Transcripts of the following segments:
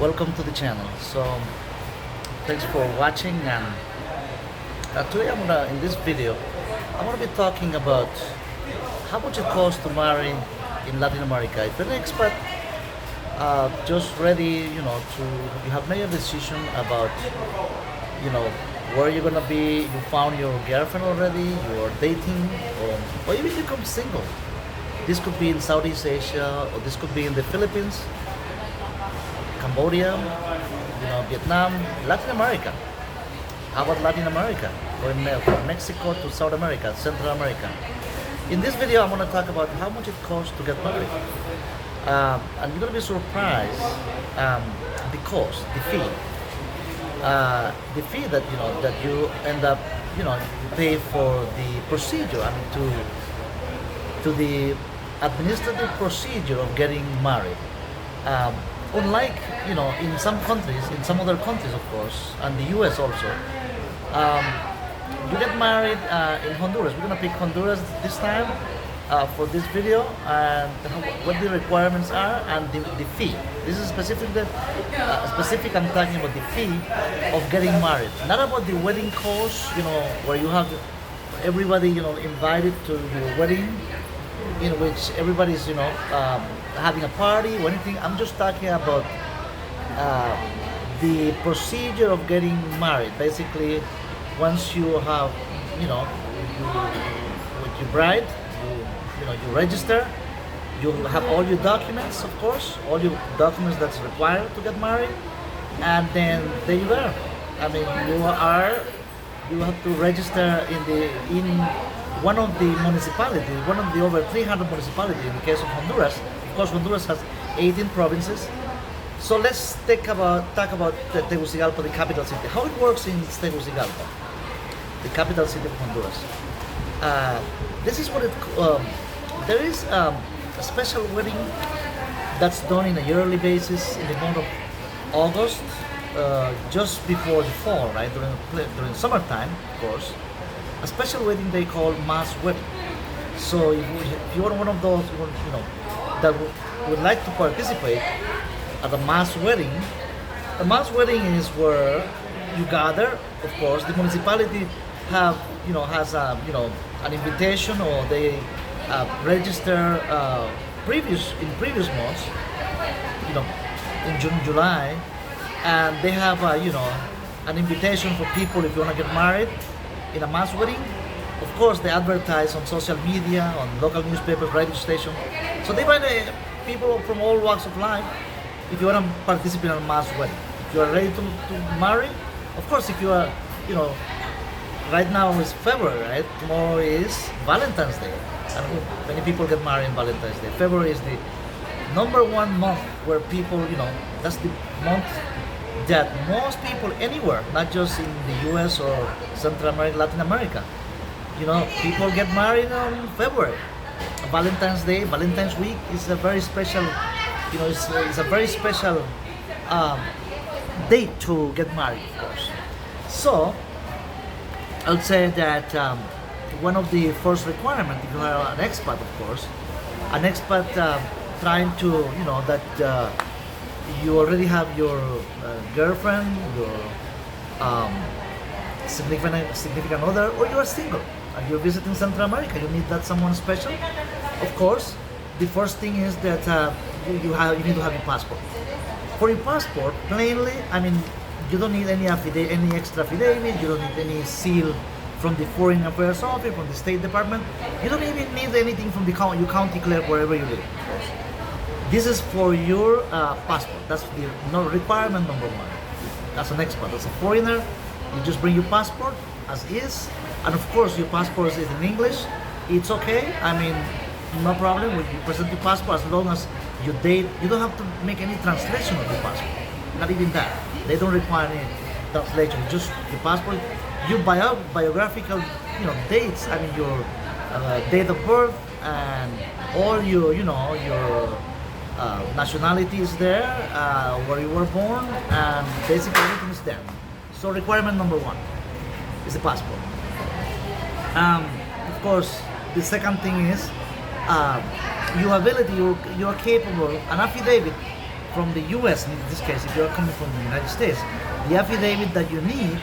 Welcome to the channel. Thanks for watching. And today in this video, I'm gonna be talking about how much it costs to marry in Latin America. If you're an expat, just ready, you have made a decision about, where you're gonna be. You found your girlfriend already. You're dating, or even become single. This could be in Southeast Asia, or this could be in the Philippines, Cambodia, Vietnam, Latin America. How about Latin America? Going from Mexico to South America, Central America. In this video, I'm going to talk about how much it costs to get married. And you're going to be surprised, the cost, the fee. The fee that you end up, you pay for the procedure. To the administrative procedure of getting married. Unlike, in some countries, in some other countries, of course, and the US also, um, you get married in Honduras. We're gonna pick Honduras this time for this video, and what the requirements are, and the fee. This is specific. I'm talking about the fee of getting married, not about the wedding cost. Where you have everybody, invited to your wedding, in which everybody's, having a party or anything. I'm just talking about the procedure of getting married. Basically, once you have, with your bride, you register, you have all your documents, of course, all your documents that's required to get married, and then there you go. You have to register in one of the municipalities, one of the over 300 municipalities in the case of Honduras. Of course, Honduras has 18 provinces. So let's talk about Tegucigalpa, the capital city. How it works in Tegucigalpa, the capital city of Honduras. This is what there is a special wedding that's done in a yearly basis in the month of August, just before the fall, right? During summertime, of course. A special wedding they call mass wedding. So if you are one of those that would like to participate at a mass wedding, a mass wedding is where you gather. Of course, the municipality has an invitation, or they register in previous months, in June, July, and they have an invitation for people if you want to get married in a mass wedding. Of course, they advertise on social media, on local newspapers, radio stations. So they invite people from all walks of life if you want to participate in a mass wedding. If you are ready to marry, of course, if you are, right now is February, right? Tomorrow is Valentine's Day. And many people get married on Valentine's Day. February is the number one month where people, that's the month that most people anywhere, not just in the US or Central America, Latin America, people get married on February. Valentine's Day, Valentine's week is a very special, it's a very special date to get married, of course. So, I would say that one of the first requirements, if you are an expat, of course, an expat trying to, that you already have your girlfriend, your significant other, or you are single and you're visiting Central America, you need that someone special. Of course, the first thing is that you need to have your passport. For your passport, plainly, you don't need any extra affidavit. You don't need any seal from the Foreign Affairs Office, from the State Department. You don't even need anything from your county clerk wherever you live. This is for your passport. That's the requirement number one. That's an expat. That's a foreigner. You just bring your passport as is, and of course your passport is in English. It's okay. No problem. When you present your passport, as long as you date, you don't have to make any translation of your passport. Not even that. They don't require any translation. Just your passport, your biographical, dates. Your date of birth and all your, your nationality is there, where you were born, and basically everything is there. So requirement number one is the passport. Of course, the second thing is your ability. You are capable. An affidavit from the U.S. in this case, if you're coming from the United States, the affidavit that you need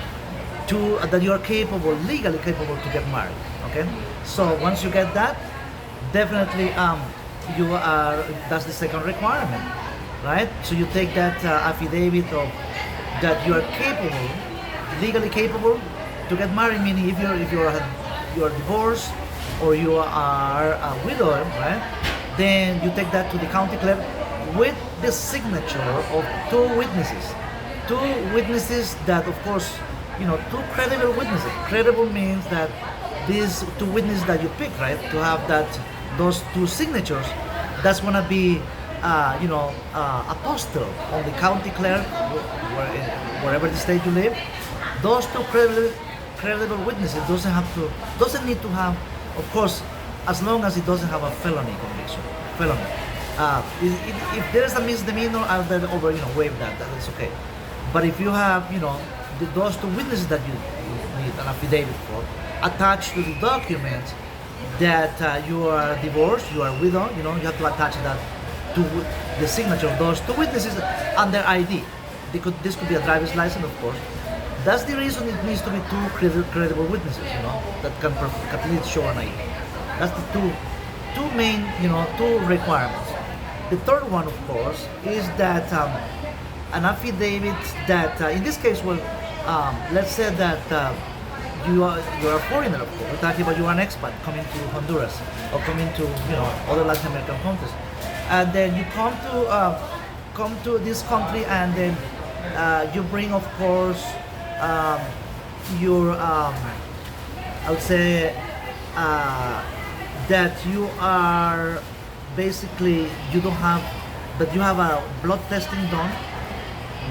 to that you are capable, legally capable to get married. Okay, so once you get that, definitely you are. That's the second requirement, right? So you take that affidavit of that you are capable, legally capable to get married. Meaning, if you're divorced or you are a widow, right? Then you take that to the county clerk with the signature of two witnesses. Two witnesses that, of course, two credible witnesses. Credible means that these two witnesses that you pick, right, to have those two signatures, that's gonna be, apostle on the county clerk, wherever the state you live. Those two credible witnesses doesn't need to have, of course, as long as it doesn't have a felony conviction. Felony. If there's a misdemeanor, I'll then waive that. That's okay. But if you have, those two witnesses that you need an affidavit for, attached to the document that you are divorced, you are widow, you have to attach that to the signature of those two witnesses and their ID. This could be a driver's license, of course. That's the reason it needs to be two credible witnesses, that can at least show an ID. That's the two main, two requirements. The third one, of course, is that an affidavit that, in this case, let's say that you are a foreigner, of course. We're talking about you are an expat coming to Honduras or coming to other Latin American countries, and then you come to this country, and then you bring, of course, your I would say that you are basically you don't have, but you have a blood testing done.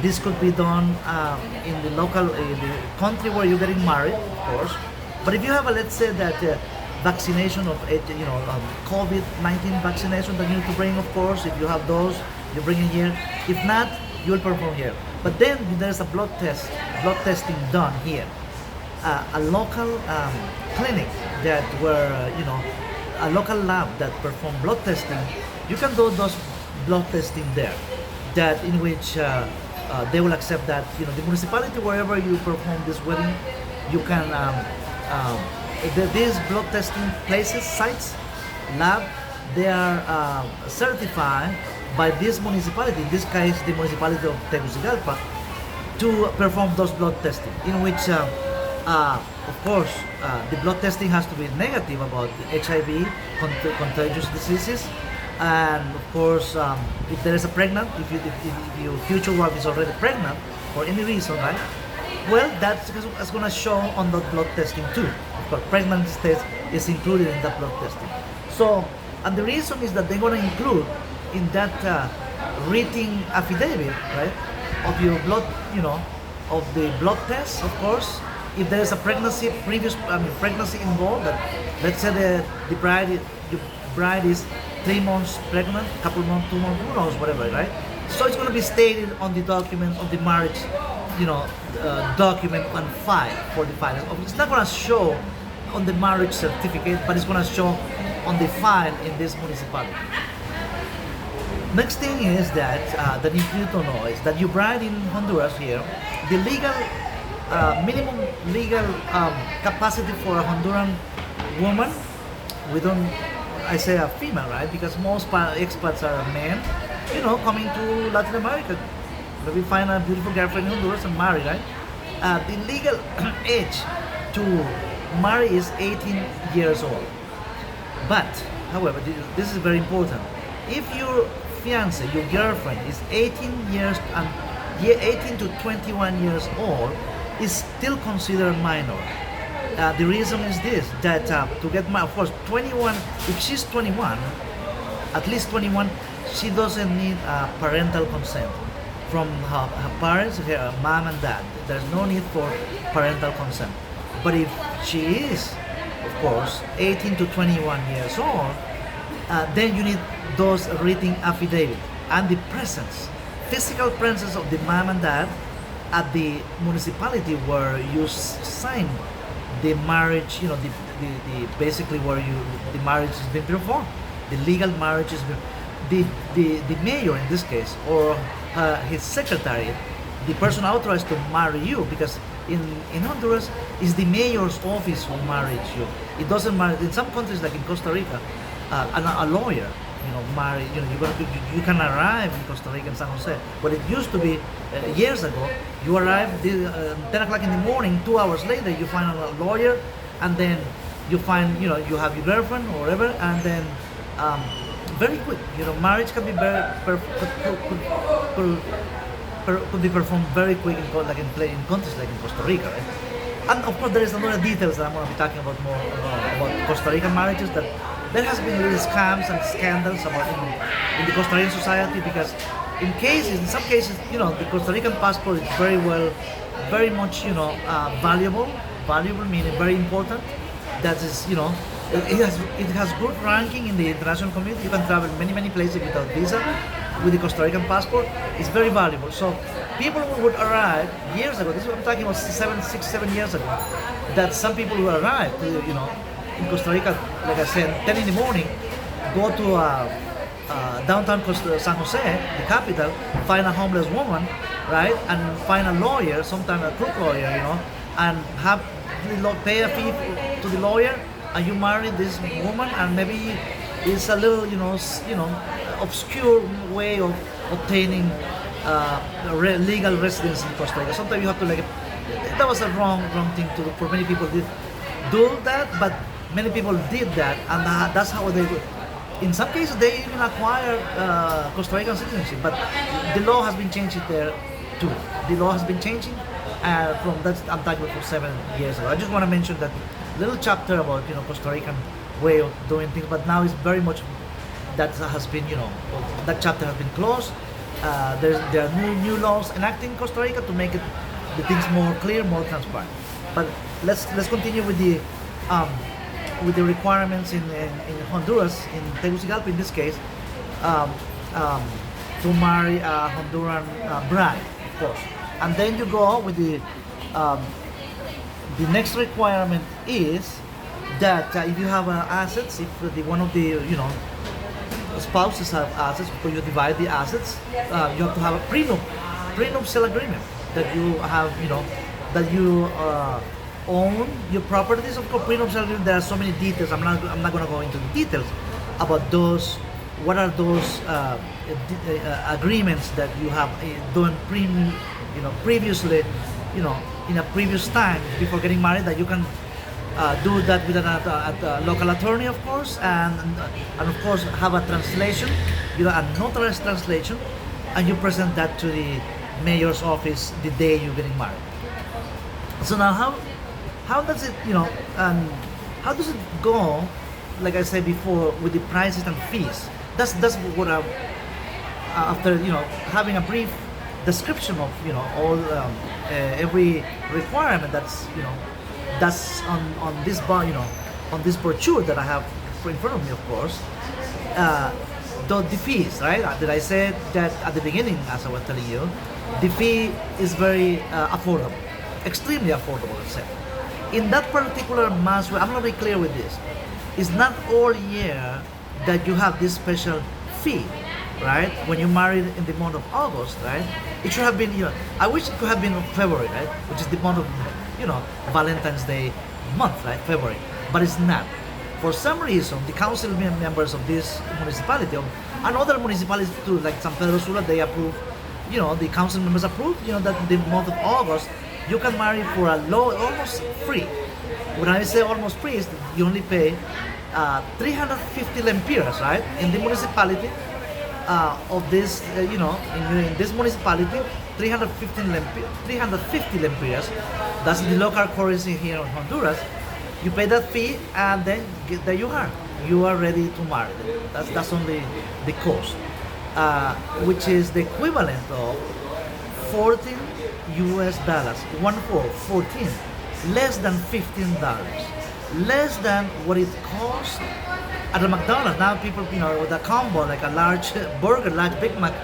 This could be done in the country where you're getting married, of course. But if you have let's say that vaccination of COVID-19 vaccination that you need to bring, of course, if you have those, you bring it here. If not, you will perform here. But then there's a blood testing done here. A local clinic that a local lab that perform blood testing, you can do those blood testing there. That in which they will accept that the municipality wherever you perform this wedding, you can these blood testing places, sites, lab, they are certified by this municipality, in this case the municipality of Tegucigalpa, to perform those blood testing, in which of course the blood testing has to be negative about HIV, contagious diseases, and of course if there is a pregnant, if your future wife is already pregnant for any reason, right, well, that's going to show on the blood testing too. Of course, pregnancy test is included in that blood testing. So, and the reason is that they're going to include in that written affidavit, right, of your blood, of the blood test, of course, if there is a pregnancy, pregnancy involved, that let's say the bride is 3 months pregnant, couple months, 2 months, who knows, whatever, right? So it's going to be stated on the document of the marriage, document on file for the file. It's not going to show on the marriage certificate, but it's going to show on the file in this municipality. Next thing is that if you don't know, is that your bride in Honduras here, the legal minimum legal capacity for a Honduran woman, I say a female, right? Because most expats are men, coming to Latin America. Maybe find a beautiful girlfriend in Honduras and marry, right? The legal age to marry is 18 years old. But, however, this is very important. If your fiance, your girlfriend, is 18 to 21 years old, is still considered minor. The reason is this, that to get married, of course, 21, if she's 21, at least 21, she doesn't need parental consent from her parents, her mom and dad. There's no need for parental consent. But if she is, of course, 18 to 21 years old, then you need those written affidavit and the presence, physical presence of the mom and dad at the municipality where you sign the marriage, the basically where the marriage has been performed, the legal marriage has been. the, the mayor in this case, or his secretary, the person authorized to marry you, because in Honduras is the mayor's office who marries you. It doesn't marry in some countries like in Costa Rica, a lawyer, marry. You can arrive in Costa Rica and San Jose, but it used to be years ago. You arrive 10 o'clock in the morning. 2 hours later, you find a lawyer, and then you find you have your girlfriend or whatever, and then very quick. Marriage can be very could be performed very quick in countries like in Costa Rica, right? And of course, there is another details that I'm going to be talking about more about Costa Rican marriages. That there has been little scams and scandals about in the Costa Rican society, because in some cases, the Costa Rican passport is very much, valuable meaning very important. That is, it has good ranking in the international community. You can travel many places without visa with the Costa Rican passport. It's very valuable. So people who would arrive years ago, this is what I'm talking about, 7 years ago, that some people who arrived, in Costa Rica, like I said, 10 in the morning, go to downtown San Jose, the capital, find a homeless woman, right, and find a lawyer, sometimes a crook lawyer, and have pay a fee to the lawyer, and you marry this woman, and maybe it's a little, obscure way of obtaining legal residence in Costa Rica. Sometimes you have to that was a wrong thing to do. For many people did do that, but many people did that, and that's how they would. In some cases, they even acquire Costa Rican citizenship, but the law has been changing there too. The law has been changing from that. I'm talking about 7 years ago. I just want to mention that little chapter about Costa Rican way of doing things, but now it's very much that has been that chapter has been closed. There are new laws enacted in Costa Rica to make the things more clear, more transparent. But let's continue with the requirements in Honduras, in Tegucigalpa in this case, to marry a Honduran bride, of course. And then you go with the next requirement is that if you have assets, if one of the spouses have assets, because you divide the assets, you have to have a prenuptial agreement that you have, that you own your properties. Of course, prenuptial agreement, there are so many details. I'm not going to go into the details about those. What are those agreements that you have done previously, in a previous time before getting married, that you can do that with a local attorney, of course, and of course have a translation, a notarized translation, and you present that to the mayor's office the day you're getting married. So now how does it how does it go? Like I said before, with the prices and fees. That's what after having a brief description of all every requirement that's on this on this brochure that I have in front of me, of course. The fees, right? That I said that at the beginning, as I was telling you, the fee is very affordable, extremely affordable, let's say. In that particular month, I'm going to be clear with this. It's not all year that you have this special fee, right? When you married in the month of August, right? It should have been, I wish it could have been February, right? Which is the month of, Valentine's Day month, right? February. But it's not. For some reason, the council members of this municipality, and other municipalities too, like San Pedro Sula, they approve, the council members approve, that the month of August, you can marry for a low, almost free. When I say almost free, is you only pay 350 lempiras, right? In the municipality of this, in this municipality, 350 lempiras. That's the local currency here in Honduras. You pay that fee, and then there you are. You are ready to marry. That's only the cost, which is the equivalent of 14 US dollars, 14, less than $15, less than what it costs at a McDonald's. Now people, with a combo, like a large burger, large Big Mac,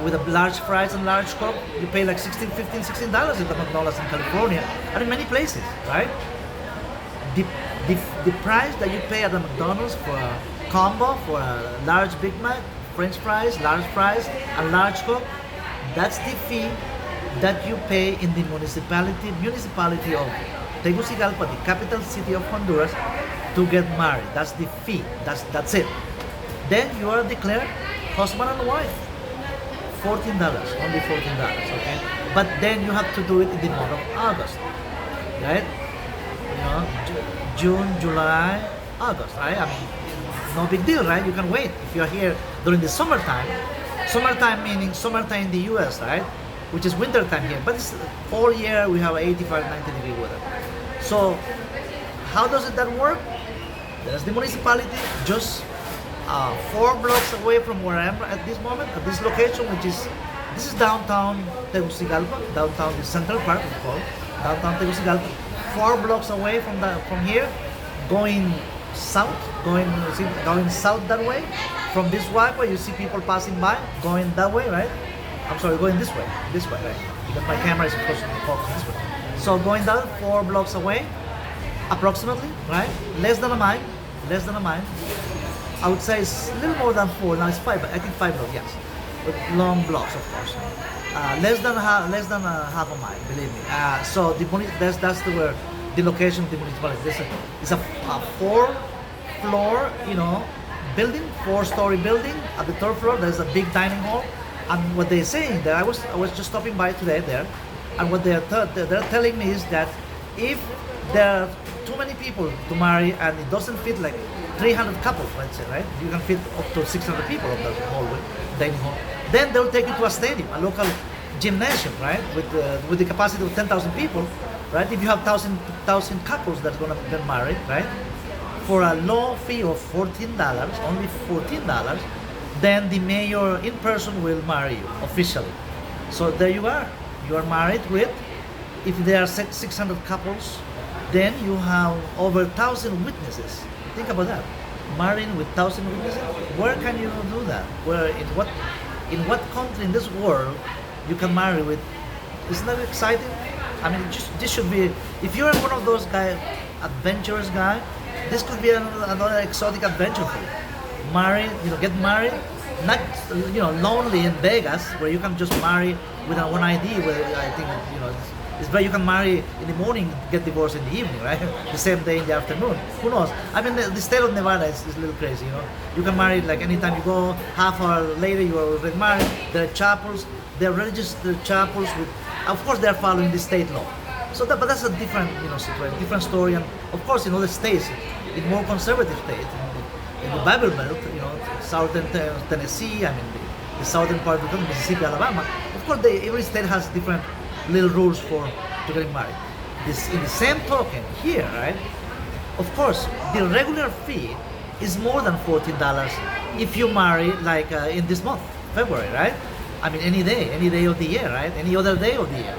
with a large fries and large Coke, you pay like $16 at the McDonald's in California, and in many places, right? The price that you pay at the McDonald's for a combo, for a large Big Mac, French fries, large fries, a large Coke. That's the fee that you pay in the municipality of Tegucigalpa, the capital city of Honduras, to get married. That's the fee. That's it. Then you are declared husband and wife. $14, only $14, okay? But then you have to do it in the month of August, right? You know, June, July, August, right? I mean, no big deal, right? You can wait if you're here during the summertime. Summertime meaning summertime in the US, right? Which is winter time here. But it's all year we have 85, 90-degree weather. So how does that work? There's the municipality just 4 blocks away from where I am at this moment, at this location, this is downtown Tegucigalpa, downtown the Central Park, we call downtown Tegucigalpa. 4 blocks away from here, going south, going south that way. From this walkway, you see people passing by, going that way, right? I'm sorry, going this way, right? Because my camera is supposed to focus this way. So going down 4 blocks away, approximately, right? Less than a mile. I would say it's a little more than 4. Now it's 5, but I think 5 blocks, yes. With long blocks, of course. Less than half a mile, believe me. So that's the location of the municipality. It's a 4-floor, building, 4-story building. At the 3rd floor, there's a big dining hall. And what they're saying there, I was just stopping by today there, and what they're telling me is that if there are too many people to marry and it doesn't fit like 300 couples, let's say, right? You can fit up to 600 people on the hallway, dining hall. Then they'll take you to a stadium, a local gymnasium, right? With the capacity of 10,000 people, right? If you have 1,000 couples that's gonna get married, right? For a low fee of $14, only $14, then the mayor in person will marry you officially. So there you are. You are married with, if there are 600 couples, then you have over 1,000 witnesses. Think about that. Marrying with 1,000 witnesses. Where can you do that? In what country in this world you can marry with? Isn't that exciting? I mean, this should be. If you're one of those adventurous guy, this could be another exotic adventure for you. Get married, not lonely in Vegas where you can just marry without one ID. Where I think it's where you can marry in the morning, get divorced in the evening, right? The same day in the afternoon. Who knows? I mean, the state of Nevada is a little crazy. You can marry like anytime you go. Half hour later, you are already married. There are chapels. There are religious chapels. Of course, they are following the state law. So, but that's a different, situation, different story. And of course, in other states, in more conservative states, in the Bible Belt, southern Tennessee, I mean, the southern part of Mississippi, Alabama. Of course, every state has different little rules to getting married. In the same token, here, right? Of course, the regular fee is more than $14 if you marry like in this month, February, right? I mean, any day of the year, right? Any other day of the year,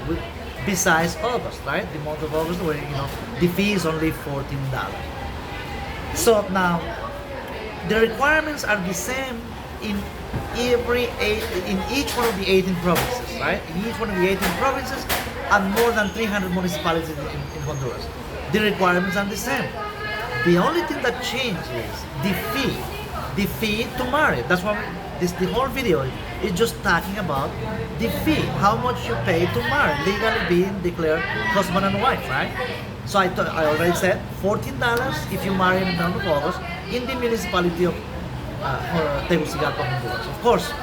besides August, right? The month of August, where the fee is only $14. So now, the requirements are the same in each one of the 18 provinces, right? In each one of the 18 provinces and more than 300 municipalities in Honduras. The requirements are the same. The only thing that changes is the fee to marry. That's why the whole video is just talking about the fee, how much you pay to marry, legally being declared husband and wife, right? So I already said $14 if you marry in the month of August in the municipality of Tegucigalpa, Honduras. Of course,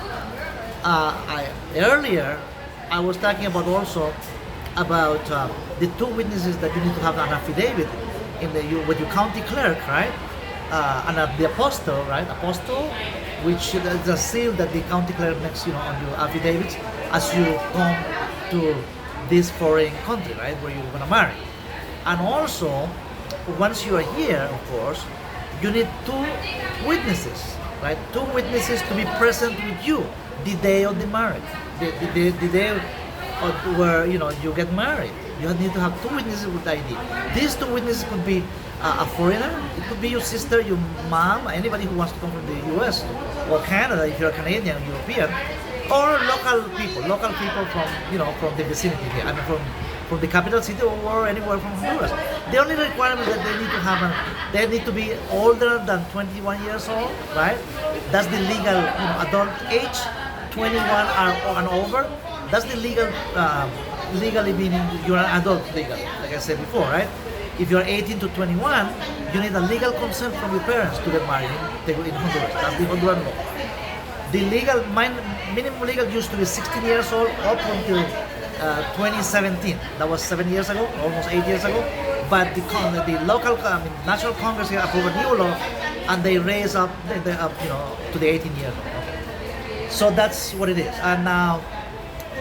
earlier I was talking about the 2 witnesses that you need to have an affidavit with your county clerk, right? And the apostle, right? Apostle, which is a seal that the county clerk makes, on your affidavits as you come to this foreign country, right, where you're gonna marry. And also, once you are here, of course, you need 2 witnesses, right? 2 witnesses to be present with you the day of the marriage, the day where you get married. You need to have 2 witnesses with ID. These 2 witnesses could be a foreigner. It could be your sister, your mom, anybody who wants to come from the U.S. or Canada if you're a Canadian, European, or local people from from the vicinity here. I mean, from the capital city or anywhere from Honduras. The only requirement that they need to have, they need to be older than 21 years old, right? That's the legal, adult age. 21 and over. That's the legal, legally meaning you're an adult legal, like I said before, right? If you're 18 to 21, you need a legal consent from your parents to get married in Honduras. That's the Honduran law. The minimum legal used to be 16 years old up until 2017. That was 7 years ago, almost 8 years ago. But the local, National Congress here approved a new law, and they raised up, to the 18 years old. So that's what it is. And now,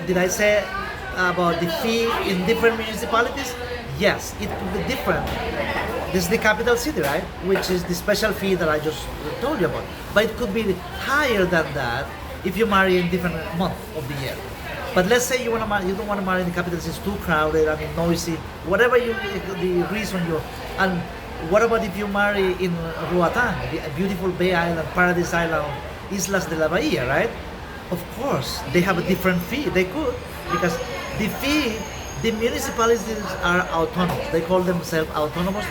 did I say about the fee in different municipalities? Yes, it could be different. This is the capital city, right? Which is the special fee that I just told you about. But it could be higher than that if you marry in different month of the year. But let's say you don't want to marry in the capital city; it's too crowded, noisy, whatever the reason you. And what about if you marry in Roatan, the beautiful Bay Island, Paradise Island, Islas de la Bahia, right? Of course, they have a different fee. They could, because the fee, the municipalities are autonomous. They call themselves autonomous.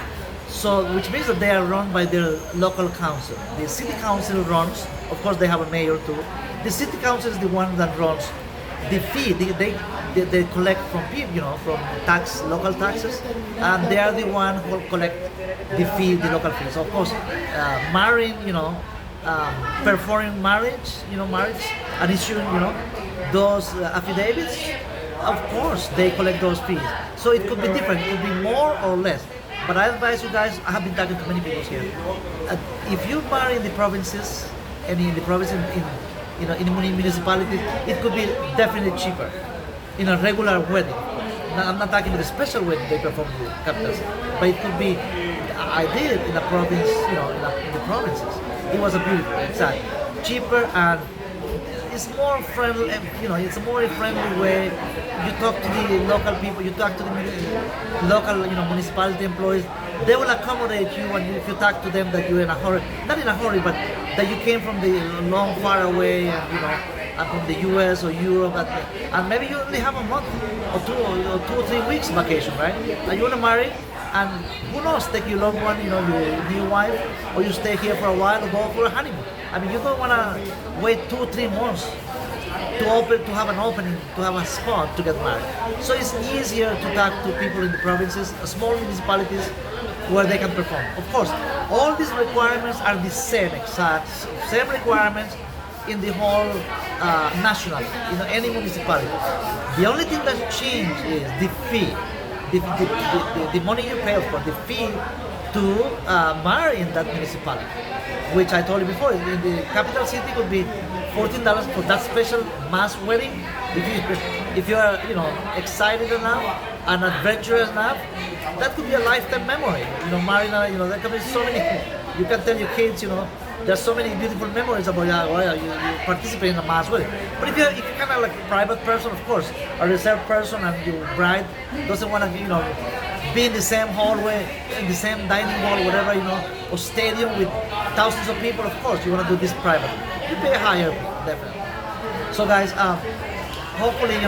So, which means that they are run by their local council. The city council runs, of course they have a mayor too. The city council is the one that runs the fee. They collect from people, from local taxes, and they are the one who collect the fee, the local fees. Of course, marrying, performing marriage, and issuing, those affidavits, of course they collect those fees. So it could be different, it could be more or less. But I advise you guys, I have been talking to many people here. If you marry in the provinces, and in the province in the municipality, it could be definitely cheaper in a regular wedding. Now, I'm not talking about the special wedding they perform in the capitals, but it could be, I did in a province, in the provinces. It was a beautiful, it's cheaper, and it's more friendly, it's a more friendly way. You talk to the local people, you talk to the local, municipality employees. They will accommodate you, and if you talk to them that you're in a hurry, not in a hurry, but that you came from the long, far away, and from the US or Europe, and maybe you only have a month or 2 or 3 weeks vacation, right? And you want to marry, and who knows, take your loved one, your new wife, or you stay here for a while or go for a honeymoon. You don't want to wait 2 or 3 months to have an opening, to have a spot to get married. So it's easier to talk to people in the provinces, small municipalities, where they can perform. Of course, all these requirements are the same requirements in the whole national, any municipality. The only thing that changed is the fee, the money you pay for, the fee to marry in that municipality, which I told you before. In the capital city could be $14 for that special mass wedding. If you are excited enough and adventurous enough, that could be a lifetime memory. Marrying, there can be so many. You can tell your kids, there's so many beautiful memories about you participate in a mass wedding. But if you're kind of like a private person, of course, a reserved person, and your bride doesn't want to, be in the same hallway, in the same dining hall, whatever, or stadium with thousands of people, of course, you want to do this private. You pay higher, definitely. So guys, hopefully, I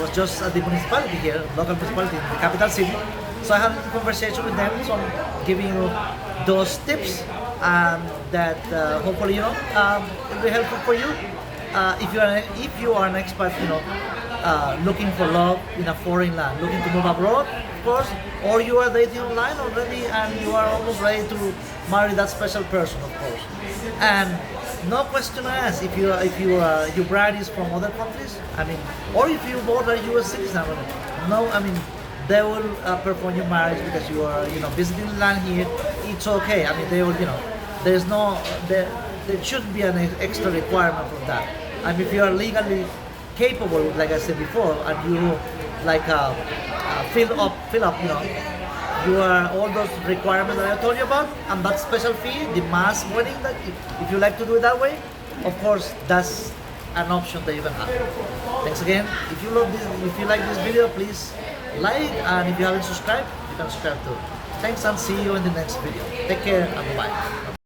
was just at the municipality here, local municipality in the capital city. So I had a conversation with them, so I'm giving you those tips that hopefully, will be helpful for you. If you are an expat, looking for love in a foreign land, looking to move abroad, of course, or you are dating online already and you are almost ready to marry that special person, of course. And no question asked if your bride is from other countries, or if you both are U.S. citizens. They will perform your marriage because you are, visiting the land here. It's okay. They will, there shouldn't be an extra requirement for that. If you are legally capable, like I said before, and you fill up, you are all those requirements that I told you about, and that special fee, the mass wedding, that if you like to do it that way, of course, that's an option that you can have. Thanks again. If you like this video, please like, and if you haven't subscribed, you can subscribe too. Thanks, and see you in the next video. Take care and bye.